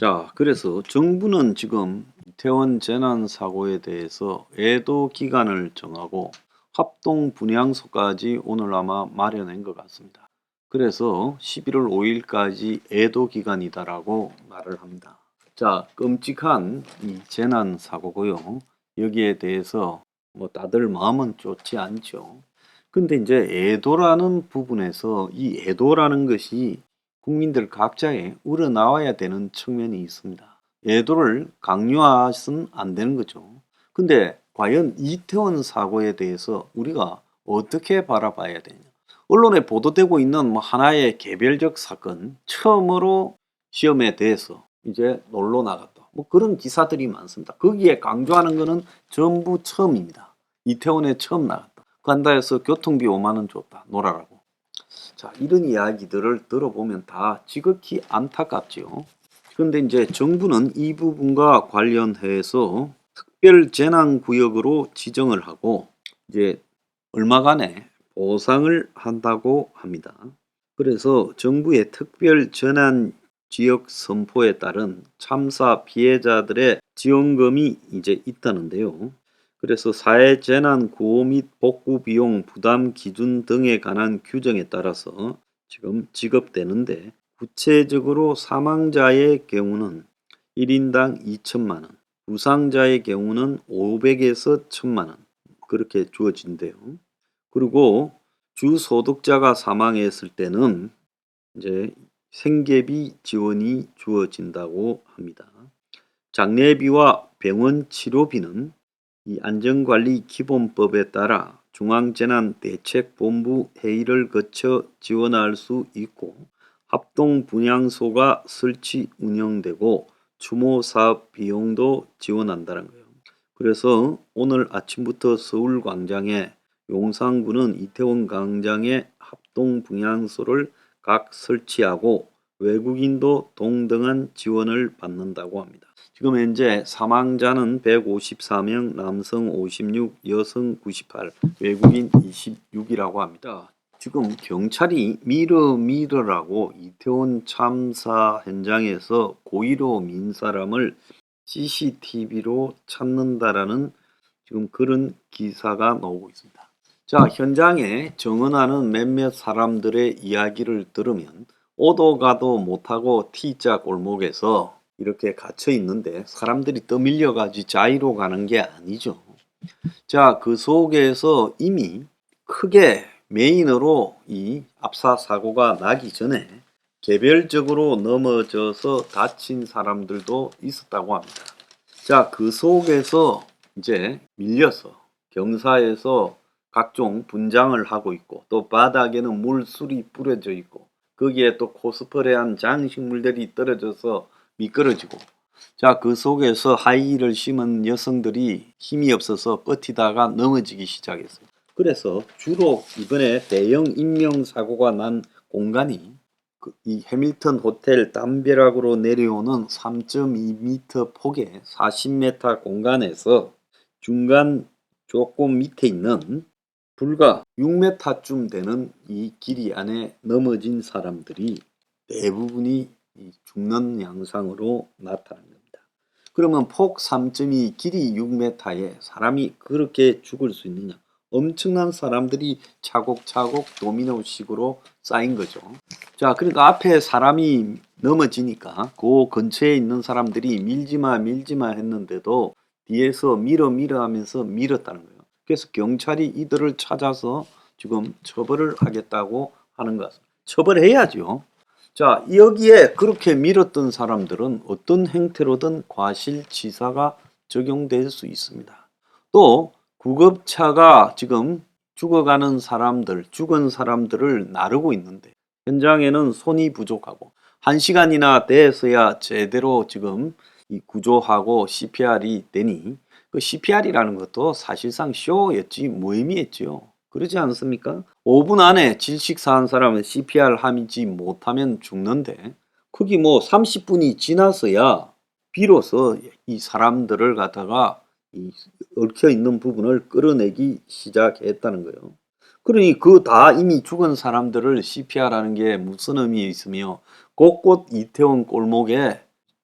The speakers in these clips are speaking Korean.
자, 그래서 정부는 지금 이태원 재난 사고에 대해서 애도 기간을 정하고 합동 분향소까지 오늘 아마 마련한 것 같습니다. 그래서 11월 5일까지 애도 기간이다라고 말을 합니다. 자, 끔찍한 이 재난 사고고요. 여기에 대해서 뭐 다들 마음은 좋지 않죠. 근데 이제 애도라는 부분에서 이 애도라는 것이 국민들 각자에 우러나와야 되는 측면이 있습니다. 애도를 강요해서는 안 되는 거죠. 근데 과연 이태원 사고에 대해서 우리가 어떻게 바라봐야 되냐? 언론에 보도되고 있는 뭐 하나의 개별적 사건, 처음으로 시험에 대해서 이제 놀러 나갔다. 뭐 그런 기사들이 많습니다. 거기에 강조하는 거는 전부 처음입니다. 이태원에 처음 나갔다. 간다 해서 교통비 5만 원 줬다. 놀아라고. 자, 이런 이야기들을 들어보면 다 지극히 안타깝지요. 그런데 이제 정부는 이 부분과 관련해서 특별 재난 구역으로 지정을 하고 이제 얼마간의 보상을 한다고 합니다. 그래서 정부의 특별 재난 지역 선포에 따른 참사 피해자들의 지원금이 이제 있다는데요. 그래서 사회재난 구호 및 복구 비용 부담 기준 등에 관한 규정에 따라서 지금 지급되는데, 구체적으로 사망자의 경우는 1인당 2천만 원, 부상자의 경우는 500에서 1천만 원 그렇게 주어진대요. 그리고 주소득자가 사망했을 때는 이제 생계비 지원이 주어진다고 합니다. 장례비와 병원 치료비는 이 안전관리기본법에 따라 중앙재난대책본부 회의를 거쳐 지원할 수 있고, 합동분향소가 설치 운영되고 추모사업 비용도 지원한다는 거예요. 그래서 오늘 아침부터 서울광장에, 용산구는 이태원 광장에 합동분향소를 각 설치하고 외국인도 동등한 지원을 받는다고 합니다. 지금 현재 사망자는 154명, 남성 56, 여성 98, 외국인 26이라고 합니다. 지금 경찰이 미러라고 이태원 참사 현장에서 고의로 민 사람을 CCTV로 찾는다라는 지금 그런 기사가 나오고 있습니다. 자, 현장에 정언하는 몇몇 사람들의 이야기를 들으면 오도 가도 못하고 T자 골목에서 이렇게 갇혀 있는데 사람들이 떠밀려가지고 자의로 가는 게 아니죠. 자, 그 속에서 이미 크게 메인으로 이 압사 사고가 나기 전에 개별적으로 넘어져서 다친 사람들도 있었다고 합니다. 자, 그 속에서 이제 밀려서 경사에서 각종 분장을 하고 있고, 또 바닥에는 물술이 뿌려져 있고, 거기에 또 코스프레한 장식물들이 떨어져서 미끄러지고, 자, 그 속에서 하이힐을 신은 여성들이 힘이 없어서 버티다가 넘어지기 시작했어요. 그래서 주로 이번에 대형 인명사고가 난 공간이 이 해밀턴 호텔 담벼락으로 내려오는 3.2m 폭의 40m 공간에서 중간 조금 밑에 있는 불과 6m쯤 되는 이 길이 안에 넘어진 사람들이 대부분이 죽는 양상으로 나타난 겁니다. 그러면 폭 3.2, 길이 6m에 사람이 그렇게 죽을 수 있느냐? 엄청난 사람들이 차곡차곡 도미노식으로 쌓인 거죠. 자, 그러니까 앞에 사람이 넘어지니까 그 근처에 있는 사람들이 밀지마 했는데도 뒤에서 밀어 하면서 밀었다는 거예요. 그래서 경찰이 이들을 찾아서 지금 처벌을 하겠다고 하는 것 같습니다. 처벌해야죠. 자, 여기에 그렇게 밀었던 사람들은 어떤 행태로든 과실치사가 적용될 수 있습니다. 또 구급차가 지금 죽어가는 사람들, 죽은 사람들을 나르고 있는데 현장에는 손이 부족하고 1시간이나 돼서야 제대로 지금 이 구조하고 CPR이 되니, 그 CPR이라는 것도 사실상 쇼였지 무의미했죠. 그러지 않습니까? 5분 안에 질식사한 사람은 CPR 하지 못하면 죽는데, 거기 뭐 30분이 지나서야 비로소 이 사람들을 갖다가 이 얽혀 있는 부분을 끌어내기 시작했다는 거예요. 그러니 그 다 이미 죽은 사람들을 CPR하는 게 무슨 의미 있으며, 곳곳 이태원 골목에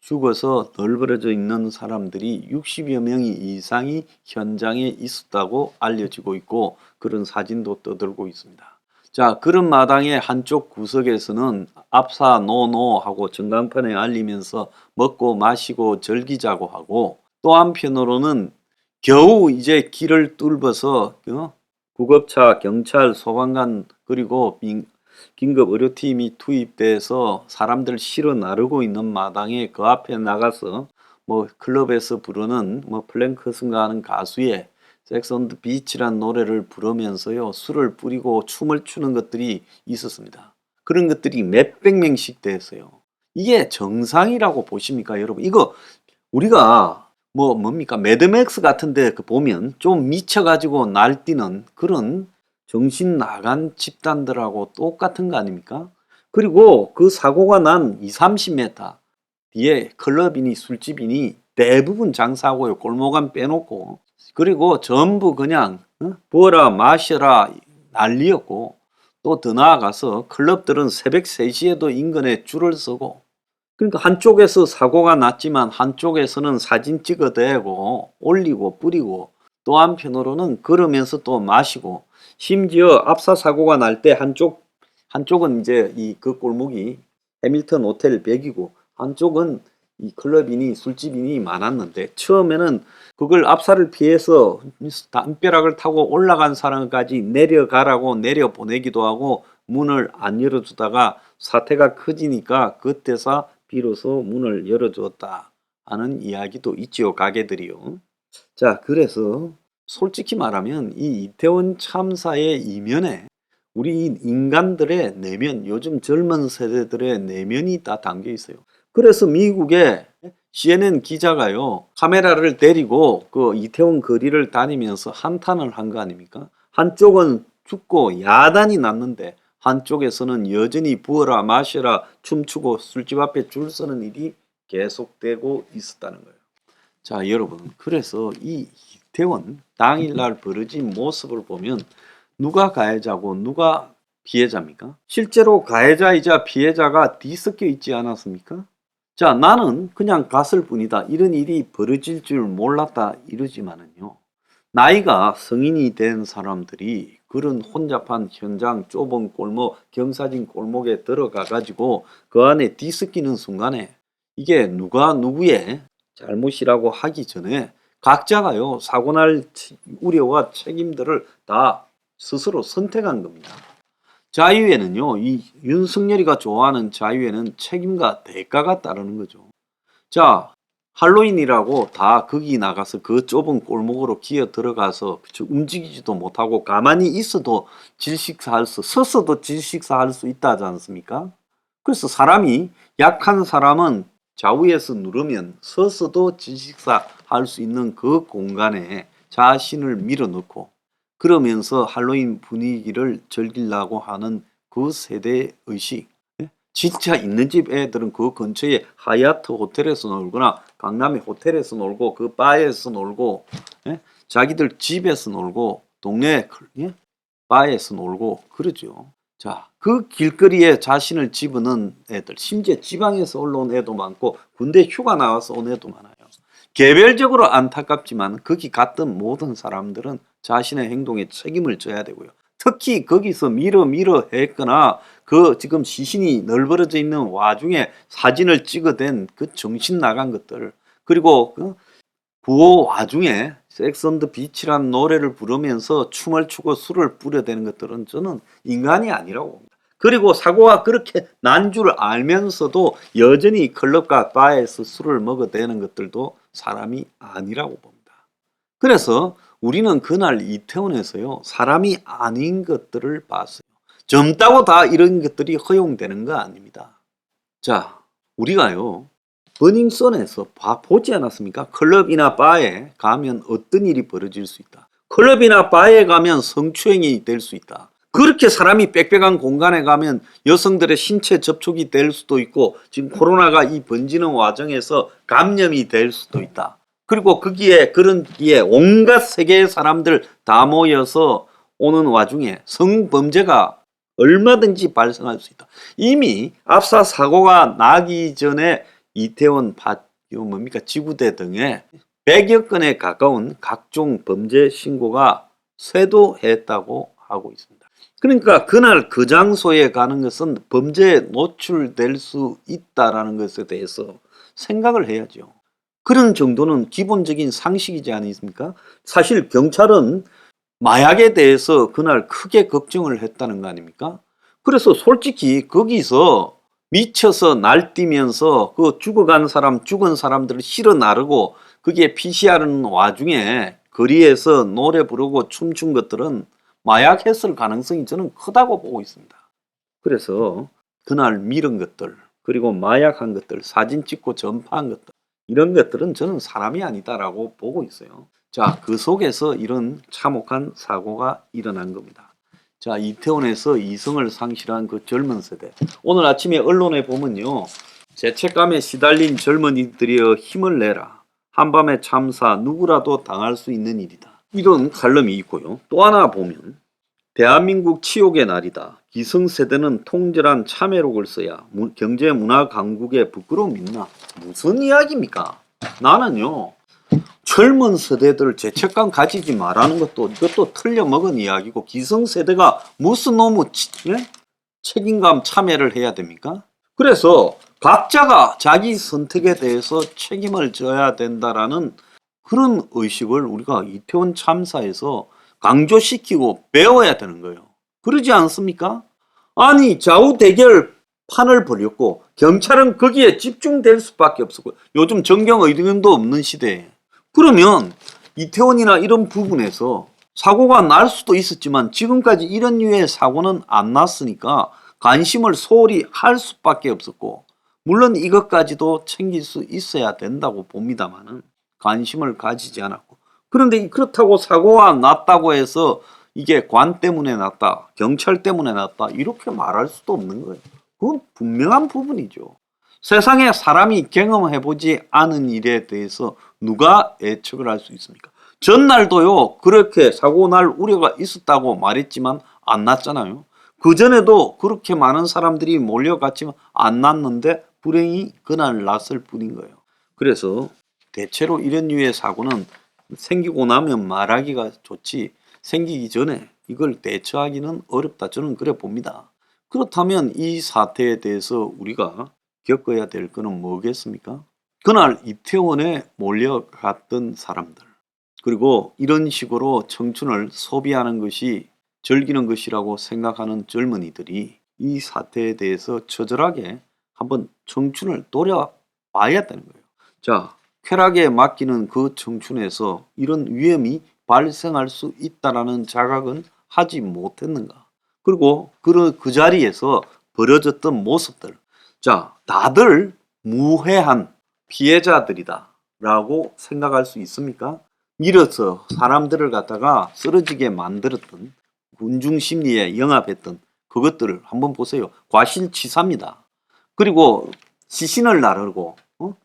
죽어서 널브러져 있는 사람들이 60여 명이 이상이 현장에 있었다고 알려지고 있고 그런 사진도 떠들고 있습니다. 자, 그런 마당의 한쪽 구석에서는 압사 노노 하고 전광판에 알리면서 먹고 마시고 즐기자고 하고, 또 한편으로는 겨우 이제 길을 뚫어서 구급차, 경찰, 소방관 그리고 긴급 의료팀이 투입돼서 사람들 실어 나르고 있는 마당에 그 앞에 나가서 뭐 클럽에서 부르는 뭐 플랭크슨가 하는 가수의 섹스 온 더 비치란 노래를 부르면서요 술을 뿌리고 춤을 추는 것들이 있었습니다. 그런 것들이 몇백 명씩 됐어요. 이게 정상이라고 보십니까 여러분? 이거 우리가 뭡니까 매드맥스 같은데 그 보면 좀 미쳐가지고 날뛰는 그런 정신 나간 집단들하고 똑같은 거 아닙니까? 그리고 그 사고가 난 20, 30m 뒤에 클럽이니 술집이니 대부분 장사하고요. 골목안 빼놓고. 그리고 전부 그냥 부어라 마셔라 난리였고, 또 더 나아가서 클럽들은 새벽 3시에도 인근에 줄을 서고, 그러니까 한쪽에서 사고가 났지만 한쪽에서는 사진 찍어대고 올리고 뿌리고, 또 한편으로는 걸으면서 또 마시고, 심지어 압사 사고가 날 때 한쪽은 이제 그 골목이 해밀턴 호텔 100이고 한쪽은 이 클럽이니 술집이니 많았는데, 처음에는 그걸 압사를 피해서 담벼락을 타고 올라간 사람까지 내려가라고 내려보내기도 하고 문을 안 열어주다가 사태가 커지니까 그때서 비로소 문을 열어주었다 하는 이야기도 있지요, 가게들이요. 자, 그래서 솔직히 말하면 이 이태원 참사의 이면에 우리 인간들의 내면, 요즘 젊은 세대들의 내면이 다 담겨 있어요. 그래서 미국의 CNN 기자가요, 카메라를 데리고 그 이태원 거리를 다니면서 한탄을 한 거 아닙니까? 한쪽은 죽고 야단이 났는데 한쪽에서는 여전히 부어라 마셔라 춤추고 술집 앞에 줄 서는 일이 계속되고 있었다는 거예요. 자, 여러분, 그래서 이 이태원 당일날 벌어진 모습을 보면 누가 가해자고 누가 피해자입니까? 실제로 가해자이자 피해자가 뒤섞여 있지 않았습니까? 자, 나는 그냥 갔을 뿐이다, 이런 일이 벌어질 줄 몰랐다 이러지만은요, 나이가 성인이 된 사람들이 그런 혼잡한 현장, 좁은 골목, 경사진 골목에 들어가 가지고 그 안에 뒤섞이는 순간에 이게 누가 누구의 잘못이라고 하기 전에 각자가요 사고 날 우려와 책임들을 다 스스로 선택한 겁니다. 자유에는요, 이 윤석열이가 좋아하는 자유에는 책임과 대가가 따르는 거죠. 자, 할로윈이라고 다 거기 나가서 그 좁은 골목으로 기어 들어가서 움직이지도 못하고 가만히 있어도 질식사할 수, 서서도 질식사할 수 있다지 않습니까? 그래서 사람이, 약한 사람은 좌우에서 누르면 서서도 질식사할 수 있는 그 공간에 자신을 밀어넣고 그러면서 할로윈 분위기를 즐기려고 하는 그 세대의 의식, 진짜 있는 집 애들은 그 근처에 하얏트 호텔에서 놀거나 강남의 호텔에서 놀고 그 바에서 놀고, 자기들 집에서 놀고 동네 바에서 놀고 그러죠. 자, 그 길거리에 자신을 집어넣은 애들, 심지어 지방에서 올라온 애도 많고 군대 휴가 나와서 온 애도 많아요. 개별적으로 안타깝지만 거기 갔던 모든 사람들은 자신의 행동에 책임을 져야 되고요. 특히 거기서 밀어 했거나 그 지금 시신이 널브러져 있는 와중에 사진을 찍어댄 그 정신 나간 것들, 그리고 그 부호 와중에 섹스 온 더 비치란 노래를 부르면서 춤을 추고 술을 뿌려대는 것들은 저는 인간이 아니라고 봅니다. 그리고 사고가 그렇게 난 줄 알면서도 여전히 클럽과 바에서 술을 먹어대는 것들도 사람이 아니라고 봅니다. 그래서 우리는 그날 이태원에서요 사람이 아닌 것들을 봤어요. 젊다고 다 이런 것들이 허용되는 거 아닙니다. 자, 우리가요 버닝썬에서 보지 않았습니까? 클럽이나 바에 가면 어떤 일이 벌어질 수 있다. 클럽이나 바에 가면 성추행이 될 수 있다. 그렇게 사람이 빽빽한 공간에 가면 여성들의 신체 접촉이 될 수도 있고, 지금 코로나가 이 번지는 와중에서 감염이 될 수도 있다. 그리고 거기에 그런 기에 온갖 세계의 사람들 다 모여서 오는 와중에 성범죄가 얼마든지 발생할 수 있다. 이미 압사 사고가 나기 전에 이태원 지구대 등에 100여 건에 가까운 각종 범죄 신고가 쇄도했다고 하고 있습니다. 그러니까 그날 그 장소에 가는 것은 범죄에 노출될 수 있다라는 것에 대해서 생각을 해야죠. 그런 정도는 기본적인 상식이지 않습니까? 사실 경찰은 마약에 대해서 그날 크게 걱정을 했다는 거 아닙니까? 그래서 솔직히 거기서 미쳐서 날뛰면서 그 죽은 사람들을 실어 나르고 그게 PCR하는 와중에 거리에서 노래 부르고 춤춘 것들은 마약했을 가능성이 저는 크다고 보고 있습니다. 그래서 그날 밀은 것들, 그리고 마약한 것들, 사진 찍고 전파한 것들, 이런 것들은 저는 사람이 아니다라고 보고 있어요. 자, 그 속에서 이런 참혹한 사고가 일어난 겁니다. 자, 이태원에서 이성을 상실한 그 젊은 세대. 오늘 아침에 언론에 보면요, 죄책감에 시달린 젊은이들이여 힘을 내라. 한밤의 참사, 누구라도 당할 수 있는 일이다. 이런 칼럼이 있고요. 또 하나 보면 대한민국 치욕의 날이다. 기성세대는 통절한 참회록을 써야 경제 문화 강국에 부끄러움이 있나? 무슨 이야기입니까? 나는요, 젊은 세대들 죄책감 가지지 말라는 것도 이것도 틀려먹은 이야기고, 기성세대가 무슨 놈의 책임감 참회를 해야 됩니까? 그래서 각자가 자기 선택에 대해서 책임을 져야 된다라는 그런 의식을 우리가 이태원 참사에서 강조시키고 배워야 되는 거예요. 그러지 않습니까? 아니, 좌우 대결 판을 벌였고 경찰은 거기에 집중될 수밖에 없었고, 요즘 정경의견도 없는 시대에, 그러면 이태원이나 이런 부분에서 사고가 날 수도 있었지만 지금까지 이런 류의 사고는 안 났으니까 관심을 소홀히 할 수밖에 없었고, 물론 이것까지도 챙길 수 있어야 된다고 봅니다만은 관심을 가지지 않았고, 그런데 그렇다고 사고가 났다고 해서 이게 관 때문에 났다, 경찰 때문에 났다, 이렇게 말할 수도 없는 거예요. 그건 분명한 부분이죠. 세상에 사람이 경험해보지 않은 일에 대해서 누가 예측을 할 수 있습니까? 전날도요, 그렇게 사고 날 우려가 있었다고 말했지만 안 났잖아요. 그전에도 그렇게 많은 사람들이 몰려갔지만 안 났는데 불행히 그날 났을 뿐인 거예요. 그래서 대체로 이런 류의 사고는 생기고 나면 말하기가 좋지, 생기기 전에 이걸 대처하기는 어렵다, 저는 그래 봅니다. 그렇다면 이 사태에 대해서 우리가 겪어야 될 거는 뭐겠습니까? 그날 이태원에 몰려갔던 사람들, 그리고 이런 식으로 청춘을 소비하는 것이, 즐기는 것이라고 생각하는 젊은이들이 이 사태에 대해서 처절하게 한번 청춘을 돌아봐야 되는 거예요. 자, 쾌락에 맡기는 그 청춘에서 이런 위험이 발생할 수 있다는 자각은 하지 못했는가? 그리고 그 자리에서 벌어졌던 모습들, 자, 다들 무해한 피해자들이다 라고 생각할 수 있습니까? 밀어서 사람들을 갖다가 쓰러지게 만들었던, 군중심리에 영합했던 그것들을 한번 보세요. 과실치사입니다. 그리고 시신을 나르고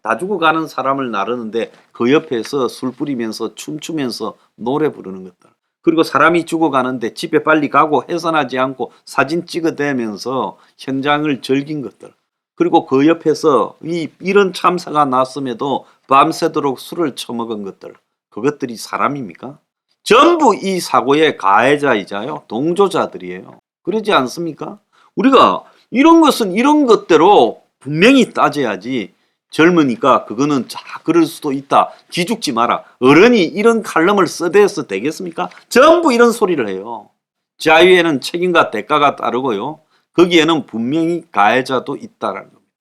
다 죽어가는 사람을 나르는데 그 옆에서 술 뿌리면서 춤추면서 노래 부르는 것들, 그리고 사람이 죽어가는데 집에 빨리 가고 해산하지 않고 사진 찍어대면서 현장을 즐긴 것들, 그리고 그 옆에서 이런 참사가 났음에도 밤새도록 술을 처먹은 것들, 그것들이 사람입니까? 전부 이 사고의 가해자이자요, 동조자들이에요. 그러지 않습니까? 우리가 이런 것은 이런 것대로 분명히 따져야지, 젊으니까 그거는 자 그럴 수도 있다, 기죽지 마라, 어른이 이런 칼럼을 써대서 되겠습니까? 전부 이런 소리를 해요. 자유에는 책임과 대가가 따르고요, 거기에는 분명히 가해자도 있다라는 겁니다.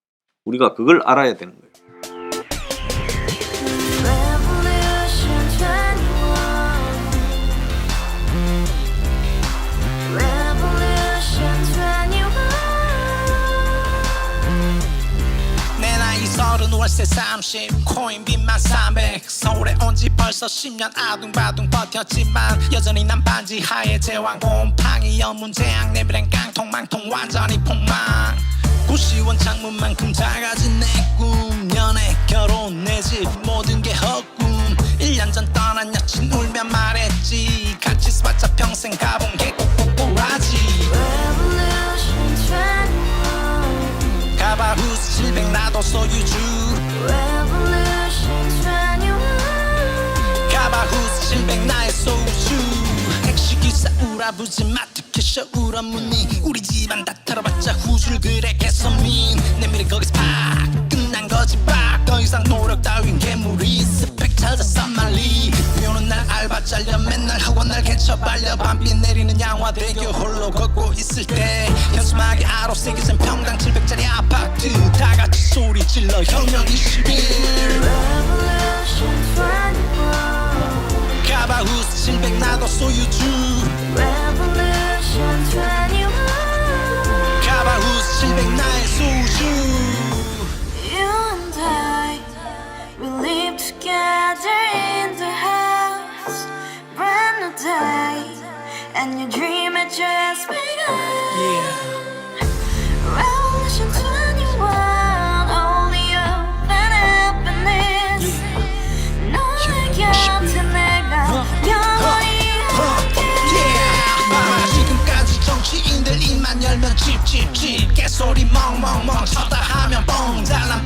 우리가 그걸 알아야 되는 거예요. 월세 30 코인빚만 300 서울에 온지 벌써 10년 아둥바둥 버텼지만 여전히 난 반지 하에 제왕 곰팡이 연문제약 내비랑 깡통망통 완전히 폭망 90원 창문만큼 작아진 내 꿈 연애 결혼 내 집 모든 게 헛꿈 1년 전 떠난 여친 울며 말했지 같이 써봤자 평생 가본 게 꼭꼭꼭하지 가발 후스 700 나도 소유주 알아보지 마 특히 울어문니 우리 집안 다 털어봤자 후줄 그래 개선민 내 미래 거기서 팍 끝난 거지 팍더 이상 노력 따윈 괴물이 스펙 찾아서 말리 비오는 날 알바 잘려 맨날 학원 날 개쳐 발려 밤비 내리는 양화대교 홀로 걷고 있을 때 현수막에 아로 새겨진 평당 700짜리 아파트 다 같이 소리 질러 혁명 21 Revolution 21 가바후스 700 나도 소유주 Revolution 21 가바후스 700 나의 소유주 You and I, we live together in the house. Brand new day, and your dream had just begun. Yeah. Revolution 21, only hope and happiness. 너의 곁에 내가 영원히 Yeah. 지금까지 정치인들 입만 열면 찝찝찝 개소리 멍멍멍 쳤다 하면 뻥 잘난